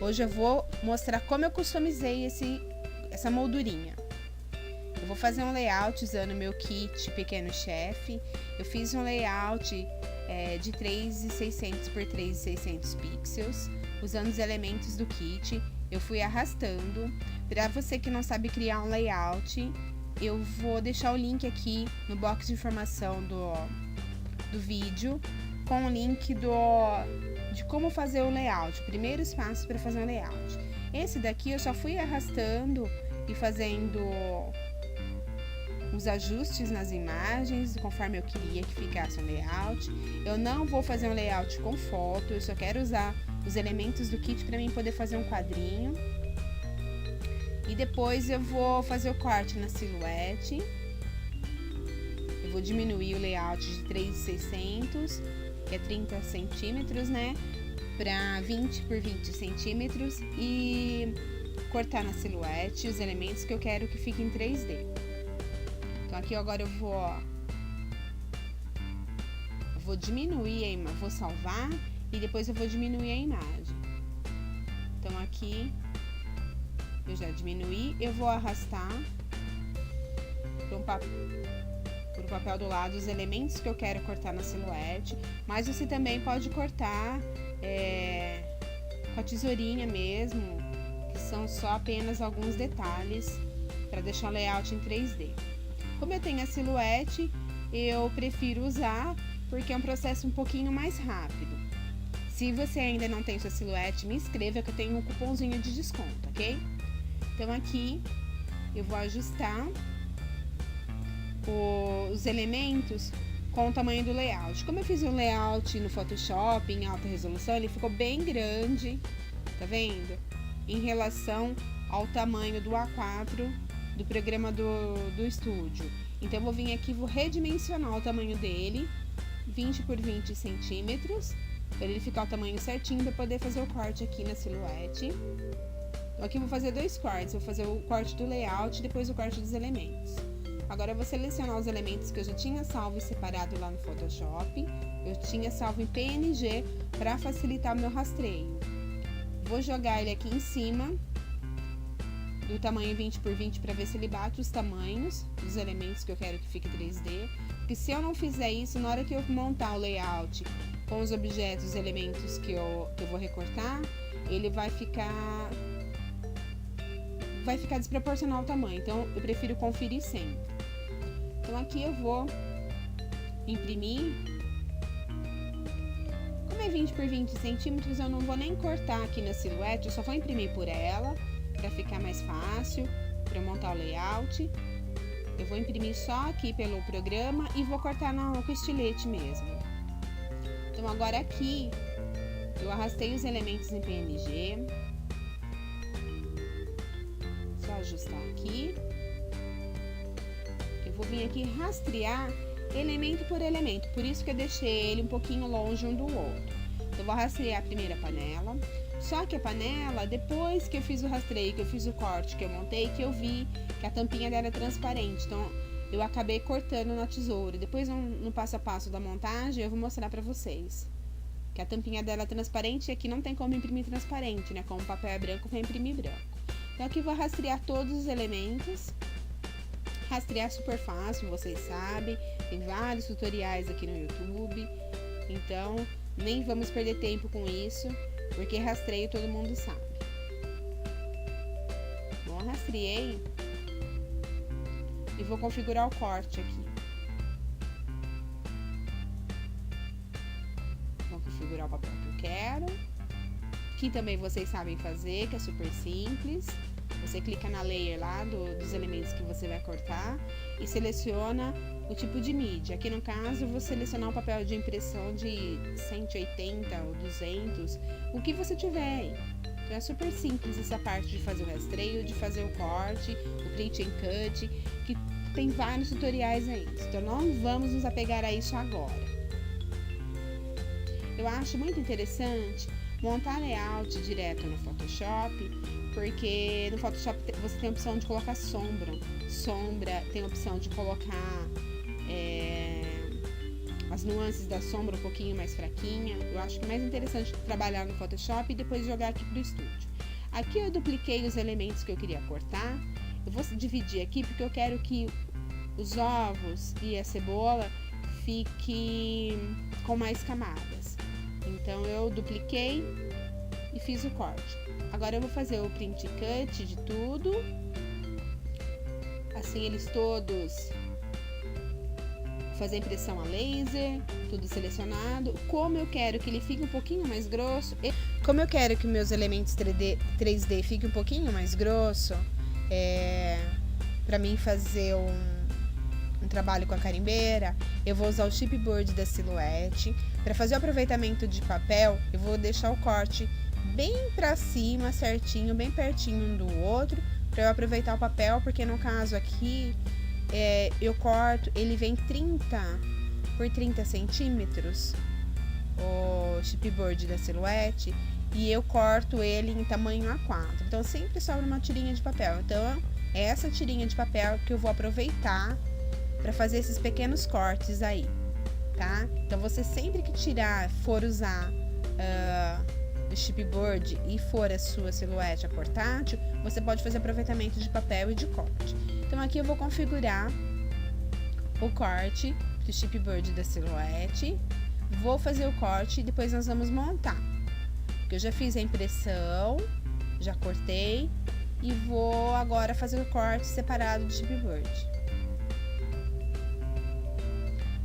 Hoje eu vou mostrar como eu customizei essa moldurinha. Eu vou fazer um layout usando o meu kit Pequeno Chef. Eu fiz um layout de 3.600 por 3.600 pixels, usando os elementos do kit. Eu fui arrastando. Para você que não sabe criar um layout, eu vou deixar o link aqui no box de informação do vídeo, com o link de como fazer o layout, primeiros passos para fazer um layout. Esse daqui eu só fui arrastando e fazendo os ajustes nas imagens, conforme eu queria que ficasse um layout. Eu não vou fazer um layout com foto, eu só quero usar os elementos do kit para mim poder fazer um quadrinho. E depois eu vou fazer o corte na silhuete. Eu vou diminuir o layout de 3.600, que é 30 centímetros, né? Para 20 por 20 centímetros e cortar na silhuete os elementos que eu quero que fiquem em 3D. Então aqui agora eu vou diminuir, vou salvar e depois eu vou diminuir a imagem. Então aqui eu já diminuí, eu vou arrastar para o papel do lado os elementos que eu quero cortar na silhuete, mas você também pode cortar com a tesourinha mesmo, que são só apenas alguns detalhes para deixar o layout em 3D. Como eu tenho a silhuete, eu prefiro usar porque é um processo um pouquinho mais rápido. Se você ainda não tem sua silhuete, me inscreva que eu tenho um cupomzinho de desconto, ok? Então aqui eu vou ajustar os elementos com o tamanho do layout. Como eu fiz um layout no Photoshop em alta resolução, ele ficou bem grande, tá vendo? Em relação ao tamanho do A4 do programa do estúdio. Então eu vou vir aqui e vou redimensionar o tamanho dele, 20 por 20 centímetros, para ele ficar o tamanho certinho para poder fazer o corte aqui na silhuete. Então aqui eu vou fazer dois cortes, vou fazer o corte do layout e depois o corte dos elementos. Agora eu vou selecionar os elementos que eu já tinha salvo e separado lá no Photoshop. Eu tinha salvo em PNG para facilitar o meu rastreio. Vou jogar ele aqui em cima do tamanho 20 por 20 para ver se ele bate os tamanhos dos elementos que eu quero que fique 3D. Porque se eu não fizer isso, na hora que eu montar o layout com os objetos, os elementos que eu vou recortar, ele vai ficar desproporcional ao tamanho, então eu prefiro conferir sempre. Então aqui eu vou imprimir. Como é 20 por 20 centímetros, eu não vou nem cortar aqui na silhuete, eu só vou imprimir por ela, para ficar mais fácil, para montar o layout. Eu vou imprimir só aqui pelo programa e vou cortar com estilete mesmo. Então agora aqui, eu arrastei os elementos em PNG. Ajustar aqui. Eu vou vir aqui rastrear elemento por elemento, por isso que eu deixei ele um pouquinho longe um do outro. Então, eu vou rastrear a primeira panela, só que a panela, depois que eu fiz o rastreio, que eu fiz o corte, que eu montei, que eu vi que a tampinha dela é transparente, então eu acabei cortando na tesoura. Depois no passo a passo da montagem eu vou mostrar pra vocês que a tampinha dela é transparente e aqui não tem como imprimir transparente, né? Como o papel é branco, vai imprimir branco. Então aqui eu vou rastrear todos os elementos. Rastrear super fácil, vocês sabem. Tem vários tutoriais aqui no YouTube. Então nem vamos perder tempo com isso, porque rastreio todo mundo sabe. Bom, rastreei e vou configurar o corte aqui. Vou configurar o papel que eu quero. Aqui também vocês sabem fazer, que é super simples. Você clica na layer lá dos elementos que você vai cortar e seleciona o tipo de mídia. Aqui no caso eu vou selecionar um papel de impressão de 180 ou 200, o que você tiver aí. Então é super simples essa parte de fazer o rastreio, de fazer o corte, o print and cut, que tem vários tutoriais aí. Então não vamos nos apegar a isso agora. Eu acho muito interessante montar layout direto no Photoshop, porque no Photoshop você tem a opção de colocar sombra, tem a opção de colocar as nuances da sombra um pouquinho mais fraquinha. Eu acho que é mais interessante trabalhar no Photoshop e depois jogar aqui pro estúdio. Aqui eu dupliquei os elementos que eu queria cortar. Eu vou dividir aqui porque eu quero que os ovos e a cebola fiquem com mais camadas. Então eu dupliquei e fiz o corte. Agora eu vou fazer o print cut de tudo. Assim eles todos, fazer impressão a laser, tudo selecionado. Como eu quero que ele fique um pouquinho mais grosso, como eu quero que meus elementos 3D fiquem um pouquinho mais grosso, para mim fazer um trabalho com a carimbeira, eu vou usar o chipboard da Silhouette. Para fazer o aproveitamento de papel, eu vou deixar o corte bem para cima, certinho, bem pertinho um do outro, para eu aproveitar o papel, porque no caso aqui eu corto, ele vem 30 por 30 centímetros, o chipboard da Silhouette, e eu corto ele em tamanho A4, então sempre sobra uma tirinha de papel. Então é essa tirinha de papel que eu vou aproveitar para fazer esses pequenos cortes aí, tá? Então você sempre que for usar o chipboard e for a sua Silhouette a portátil, você pode fazer aproveitamento de papel e de corte. Então aqui eu vou configurar o corte do chipboard da Silhouette, vou fazer o corte e depois nós vamos montar. Porque eu já fiz a impressão, já cortei e vou agora fazer o corte separado do chipboard.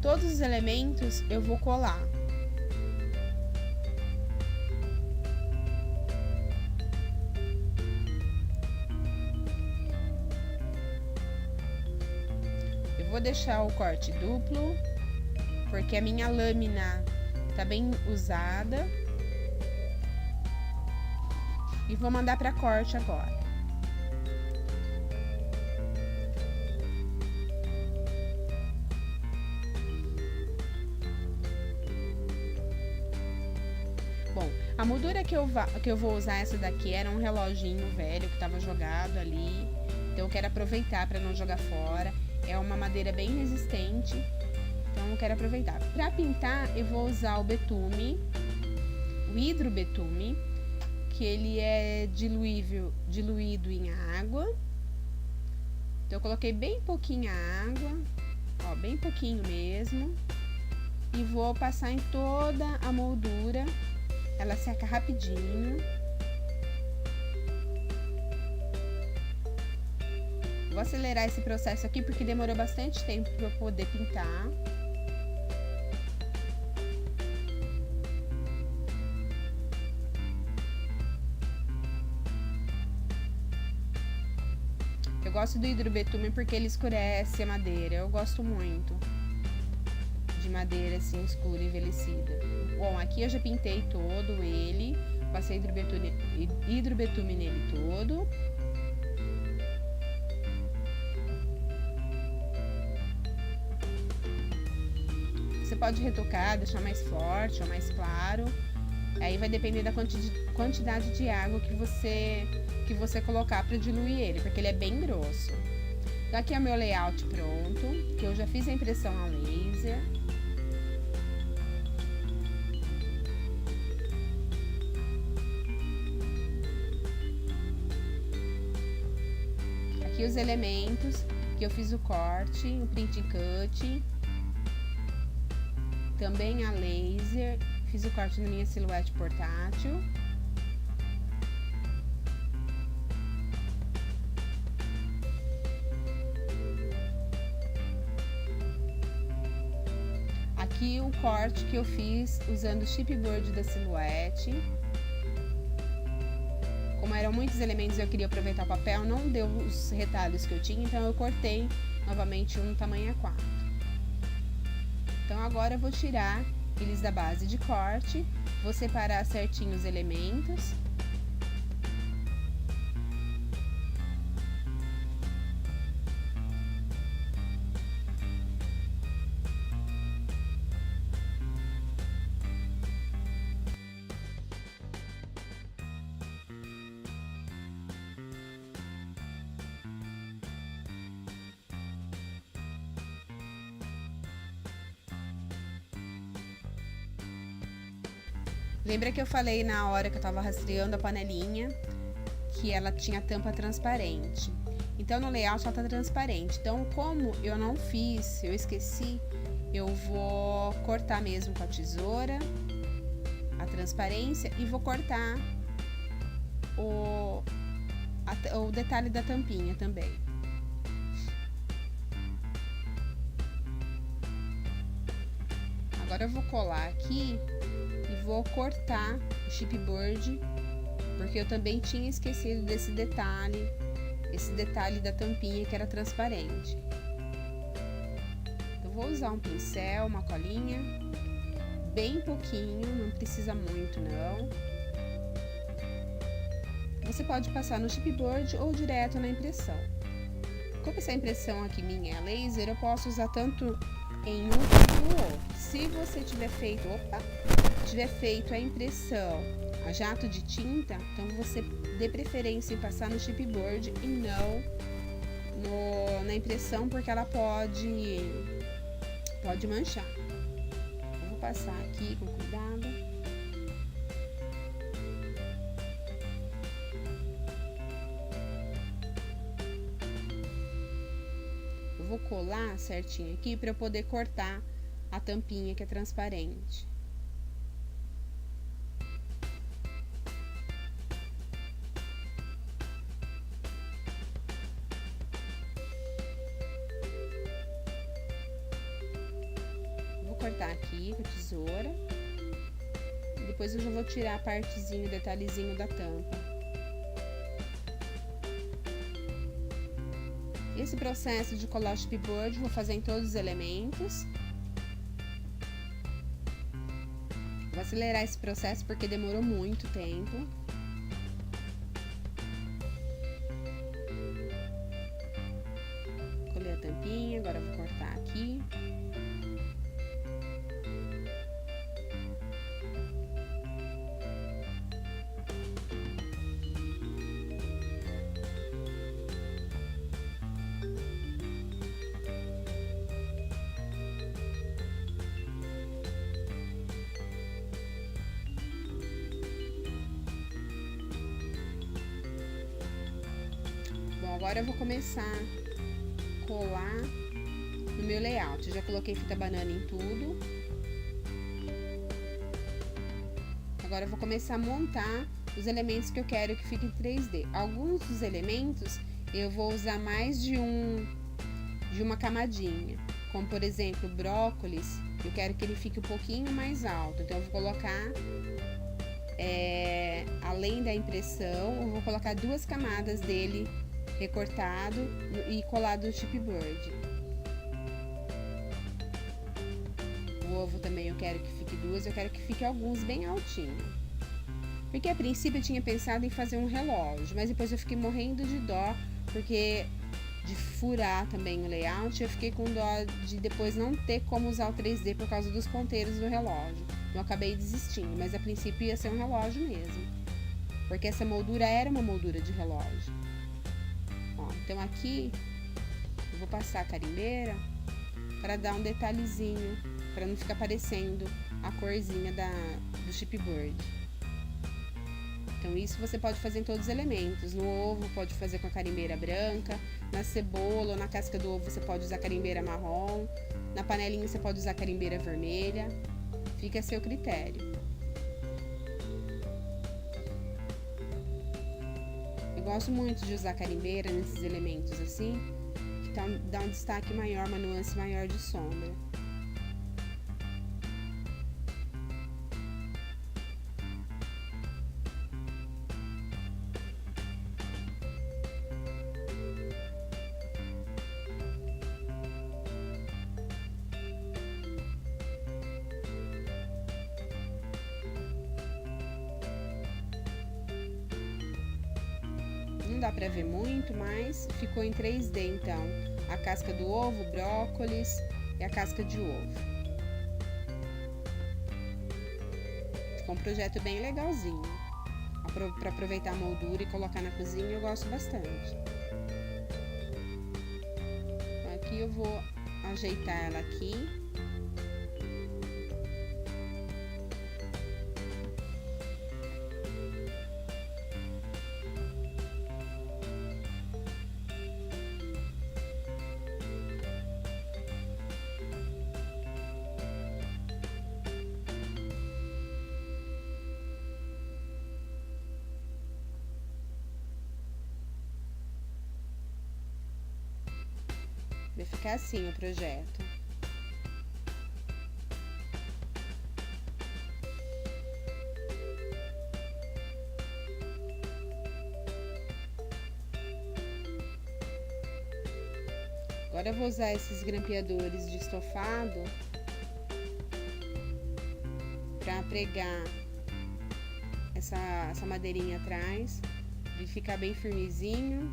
Todos os elementos eu vou colar. Eu vou deixar o corte duplo, porque a minha lâmina tá bem usada. E vou mandar para corte agora. Bom, a moldura que eu vou usar, essa daqui, era um reloginho velho que estava jogado ali. Então eu quero aproveitar para não jogar fora. É uma madeira bem resistente, então eu quero aproveitar. Para pintar, eu vou usar o betume, o hidrobetume, que ele é diluído em água. Então eu coloquei bem pouquinha água, ó, bem pouquinho mesmo, e vou passar em toda a moldura. Ela seca rapidinho. Vou acelerar esse processo aqui porque demorou bastante tempo para eu poder pintar. Eu gosto do hidrobetume porque ele escurece a madeira. Eu gosto muito de madeira assim escura, envelhecida. Bom, aqui eu já pintei todo ele, passei hidrobetume nele todo. Você pode retocar, deixar mais forte ou mais claro. Aí vai depender da quantidade de água que você colocar para diluir ele, porque ele é bem grosso. Então aqui é o meu layout pronto, que eu já fiz a impressão a laser. Aqui os elementos que eu fiz o corte, o print cut, também a laser, fiz o corte na minha Silhouette portátil. Aqui o corte que eu fiz usando o chipboard da Silhouette. Como eram muitos elementos e eu queria aproveitar o papel, não deu os retalhos que eu tinha, então eu cortei novamente um tamanho A4. Então agora eu vou tirar eles da base de corte, vou separar certinho os elementos. Lembra que eu falei na hora que eu tava rastreando a panelinha que ela tinha tampa transparente. Então no layout ela tá transparente. Então como eu não fiz, eu esqueci, eu vou cortar mesmo com a tesoura a transparência e vou cortar o detalhe da tampinha também. Agora eu vou colar aqui e vou cortar o chipboard, porque eu também tinha esquecido desse detalhe, esse detalhe da tampinha que era transparente. Eu vou usar um pincel, uma colinha, bem pouquinho, não precisa muito não. Você pode passar no chipboard ou direto na impressão. Como essa impressão aqui minha é laser, eu posso usar tanto em um quanto no outro. Se você tiver feito a impressão a jato de tinta, então você dê preferência em passar no chipboard e não na impressão, porque ela pode manchar. Eu vou passar aqui com cuidado. Eu vou colar certinho aqui para eu poder cortar a tampinha que é transparente. Vou cortar aqui com a tesoura. Depois eu já vou tirar a partezinha, o detalhezinho da tampa. Esse processo de colar o chipboard vou fazer em todos os elementos. Vou acelerar esse processo porque demorou muito tempo. Colei a tampinha, agora eu vou cortar aqui. Agora eu vou começar a colar no meu layout. Eu já coloquei fita banana em tudo. Agora eu vou começar a montar os elementos que eu quero que fiquem em 3D. Alguns dos elementos eu vou usar mais de uma camadinha. Como por exemplo, o brócolis, eu quero que ele fique um pouquinho mais alto. Então eu vou colocar, além da impressão, eu vou colocar 2 camadas dele recortado e colado no chipboard. O ovo também eu quero que fique 2, eu quero que fique alguns bem altinho. Porque a princípio eu tinha pensado em fazer um relógio, mas depois eu fiquei morrendo de dó, porque de furar também o layout, eu fiquei com dó de depois não ter como usar o 3D por causa dos ponteiros do relógio. Então eu acabei desistindo, mas a princípio ia ser um relógio mesmo, porque essa moldura era uma moldura de relógio. Então aqui eu vou passar a carimbeira para dar um detalhezinho, para não ficar parecendo a corzinha do chipboard. Então isso você pode fazer em todos os elementos. No ovo pode fazer com a carimbeira branca, na cebola ou na casca do ovo você pode usar carimbeira marrom, na panelinha você pode usar carimbeira vermelha, fica a seu critério. Eu gosto muito de usar carimbeira nesses elementos assim, que dá um destaque maior, uma nuance maior de sombra. Não dá pra ver muito, mas ficou em 3D então. A casca do ovo, o brócolis e a casca de ovo. Ficou um projeto bem legalzinho. Pra aproveitar a moldura e colocar na cozinha, eu gosto bastante. Então, aqui eu vou ajeitar ela aqui. ficar assim o projeto. Agora eu vou usar esses grampeadores de estofado para pregar essa madeirinha atrás e ficar bem firmezinho.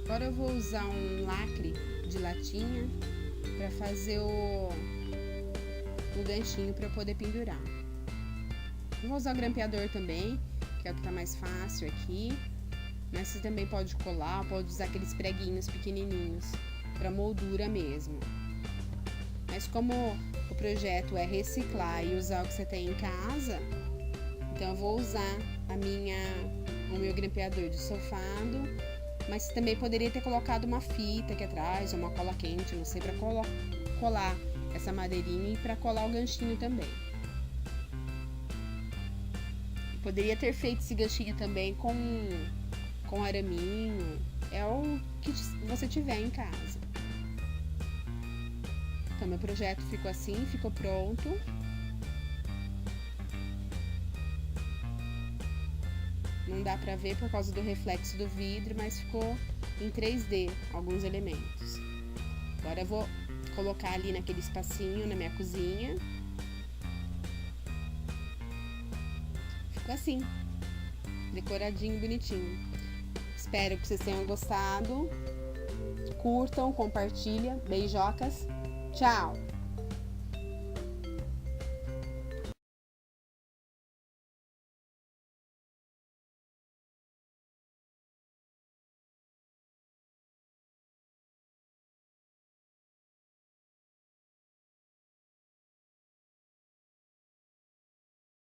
Agora eu vou usar um lacre de latinha para fazer o ganchinho para poder pendurar. Eu vou usar o grampeador também, que é o que tá mais fácil aqui, mas você também pode colar, pode usar aqueles preguinhos pequenininhos para moldura mesmo. Mas como o projeto é reciclar e usar o que você tem em casa, então eu vou usar o meu grampeador de estofado. Mas você também poderia ter colocado uma fita aqui atrás, ou uma cola quente, não sei, para colar essa madeirinha e para colar o ganchinho também. Poderia ter feito esse ganchinho também com araminho, é o que você tiver em casa. Então, meu projeto ficou assim, ficou pronto. Não dá pra ver por causa do reflexo do vidro, mas ficou em 3D alguns elementos. Agora eu vou colocar ali naquele espacinho na minha cozinha. Ficou assim, decoradinho, bonitinho. Espero que vocês tenham gostado. Curtam, compartilhem. Beijocas. Tchau!